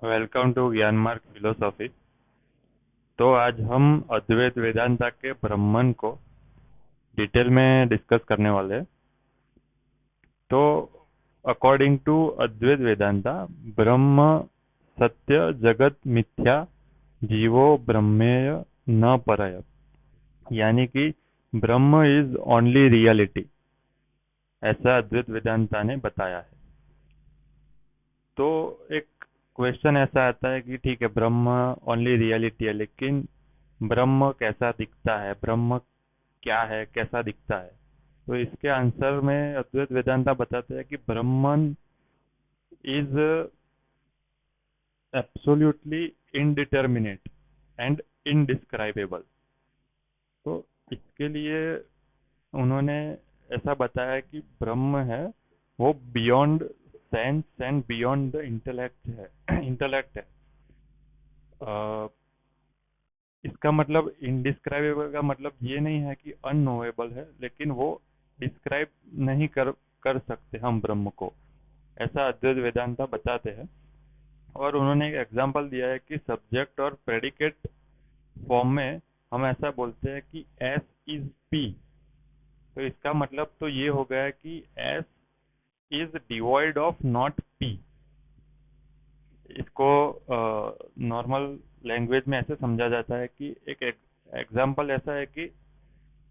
Welcome to ज्ञान मार्ग philosophy. तो आज हम अद्वैत वेदांता के ब्रह्मन को डिटेल में डिस्कस करने वाले हैं। तो अकॉर्डिंग टू अद्वैत वेदांता, ब्रह्म सत्य जगत मिथ्या, जीवो ब्रह्मेय न परय, यानी कि ब्रह्म इज ओनली रियलिटी, ऐसा अद्वैत वेदांता ने बताया है। तो एक क्वेश्चन ऐसा आता है कि ठीक है, ब्रह्म ओनली रियलिटी है, लेकिन ब्रह्म कैसा दिखता है, ब्रह्म क्या है, कैसा दिखता है? तो इसके आंसर में अद्वैत वेदांता बताते हैं कि Brahman is absolutely indeterminate and indescribable. तो इसके लिए उन्होंने ऐसा बताया कि ब्रह्म है वो beyond sense and beyond the intellect है। इंटेलेक्ट है। अ, इसका मतलब इनडिस्क्राइबेबल का मतलब ये नहीं है कि अननोएबल है, लेकिन वो डिस्क्राइब नहीं कर सकते हम ब्रह्म को, ऐसा अद्वैत वेदांता बताते हैं। और उन्होंने एक एग्जांपल दिया है कि सब्जेक्ट और प्रेडिकेट फॉर्म में हम ऐसा बोलते हैं कि एस इज पी। तो इसका मतलब तो ये हो गया कि S is devoid of not P. इसको नॉर्मल लैंग्वेज में ऐसे समझा जाता है कि एक एग्जाम्पल ऐसा है कि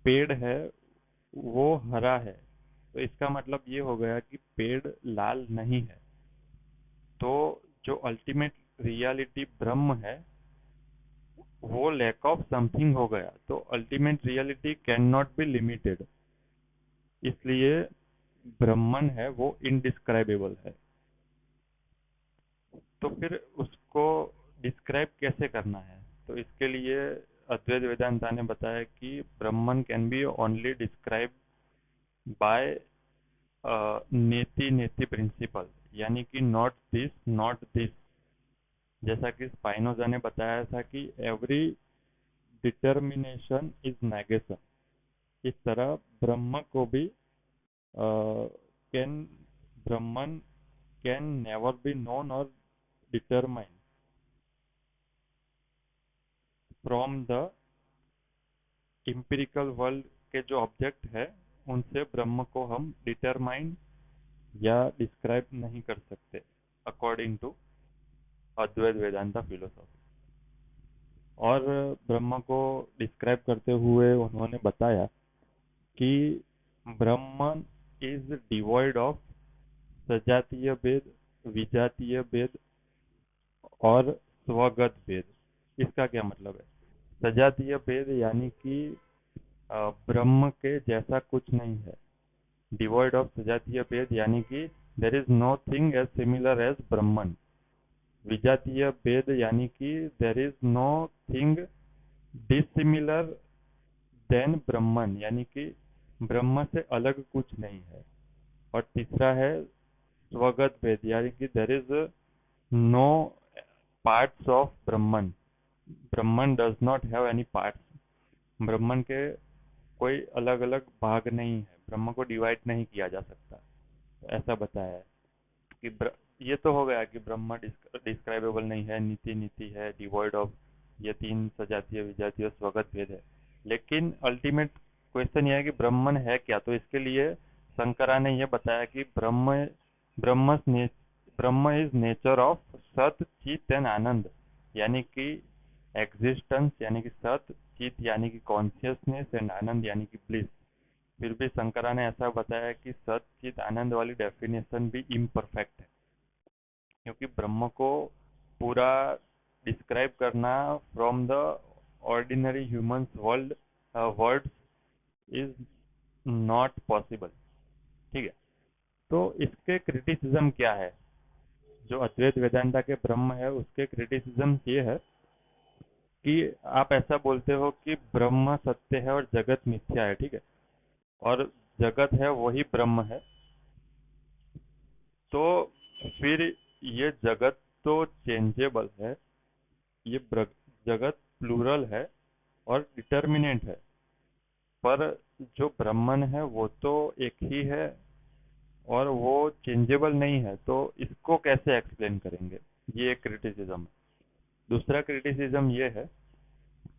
पेड़ है वो हरा है, तो इसका मतलब ये हो गया कि पेड़ लाल नहीं है। तो जो अल्टीमेट रियलिटी ब्रह्म है वो लैक ऑफ समथिंग हो गया, तो ultimate reality can not be limited, इसलिए ब्रह्मन है वो इनडिस्क्राइबेबल है। तो फिर उसको डिस्क्राइब कैसे करना है? तो इसके लिए अद्वैत वेदांता ने बताया कि Brahman can be only describe by neti neti principal, यानी कि नॉट दिस। जैसा कि स्पाइनोजा ने बताया था कि एवरी डिटर्मिनेशन इज नेगेशन, इस तरह ब्रह्म को भी can Brahman can never be known और determine from the empirical world के जो ऑब्जेक्ट है उनसे ब्रह्म को हम डिटरमाइन या डिस्क्राइब नहीं कर सकते, according to Advaita Vedanta philosophy. और ब्रह्म को डिस्क्राइब करते हुए उन्होंने बताया कि ब्रह्म इज डिवॉइड ऑफ सजातीय भेद, विजातीय भेद और स्वगत भेद। इसका क्या मतलब है? सजातीय भेद यानी कि ब्रह्म के जैसा कुछ नहीं है। डिवॉइड ऑफ सजातीय भेद यानी कि there is no thing as similar as Brahman. विजातीय भेद यानी कि there is no thing dissimilar than Brahman, यानी कि ब्रह्म से अलग कुछ नहीं है। और तीसरा है स्वगत भेद, यानी कि there is no parts of Brahman. Brahman does not have any parts. Brahman के कोई अलग अलग भाग नहीं है, ब्रह्म को डिवाइड नहीं किया जा सकता। तो ऐसा बताया है कि ये तो हो गया कि ब्रह्म डिस्क्राइबेबल नहीं है, नीति नीति है, डिवॉइड ऑफ ये तीन सजातीय विजातीय स्वगत भेद है। लेकिन अल्टीमेट क्वेश्चन ये है कि ब्रह्मन है क्या? तो इसके लिए शंकरा ने यह बताया कि Brahma Brahma is nature of सत चित एंड आनंद, यानी कि एग्जिस्टेंस यानी कि सत, चित यानी कि कॉन्शियसनेस एंड आनंद यानी कि ब्लिस। फिर भी शंकरा ने ऐसा बताया कि सत चित आनंद वाली डेफिनेशन भी इम्परफेक्ट है, क्योंकि ब्रह्म को पूरा डिस्क्राइब करना from the ordinary humans world words is not possible. ठीक है। तो इसके क्रिटिसिज्म क्या है? जो अद्वैत वेदांता के ब्रह्म है उसके क्रिटिसिज्म ये है कि आप ऐसा बोलते हो कि ब्रह्म सत्य है और जगत मिथ्या है, ठीक है, और जगत है वही ब्रह्म है। तो फिर ये जगत तो चेंजेबल है, ये जगत प्लूरल है और डिटर्मिनेंट है, पर जो ब्रह्मन है वो तो एक ही है और वो चेंजेबल नहीं है। तो इसको कैसे एक्सप्लेन करेंगे? ये एक क्रिटिसिज्म है। दूसरा क्रिटिसिज्म ये है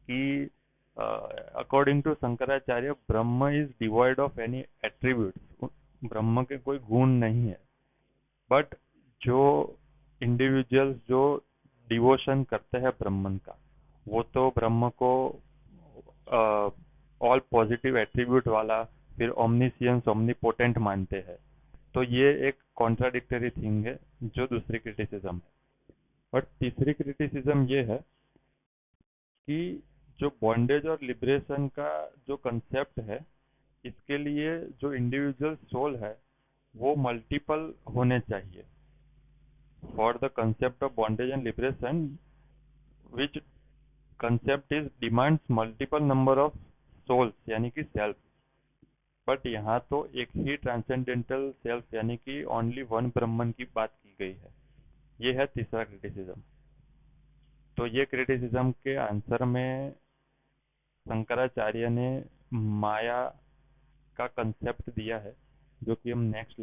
कि according to Shankaracharya Brahma is devoid of any attributes, ब्रह्म के कोई गुण नहीं है। बट जो इंडिविजुअल्स जो डिवोशन करते हैं ब्रह्मन का, वो तो ब्रह्म को ऑल पॉजिटिव एट्रीब्यूट वाला, फिर ओमनिसियंस ओमनीपोटेंट मानते हैं। तो ये एक कॉन्ट्राडिक्टरी थिंग है, जो दूसरी क्रिटिसिज्म है। और तीसरी क्रिटिसिज्म ये है कि जो बॉन्डेज और लिबरेशन का जो कंसेप्ट है, इसके लिए जो इंडिविजुअल सोल है वो मल्टीपल होने चाहिए। For the concept of bondage and liberation, which concept is demands multiple number of souls, यानी कि सेल्फ। बट यहाँ तो एक ही ट्रांसेंडेंटल सेल्फ यानी कि ओनली वन ब्रह्मन की बात की गई है। ये है तीसरा क्रिटिसिज्म। तो ये क्रिटिसिज्म के आंसर में शंकराचार्य ने माया का कंसेप्ट दिया है, जो कि हम नेक्स्ट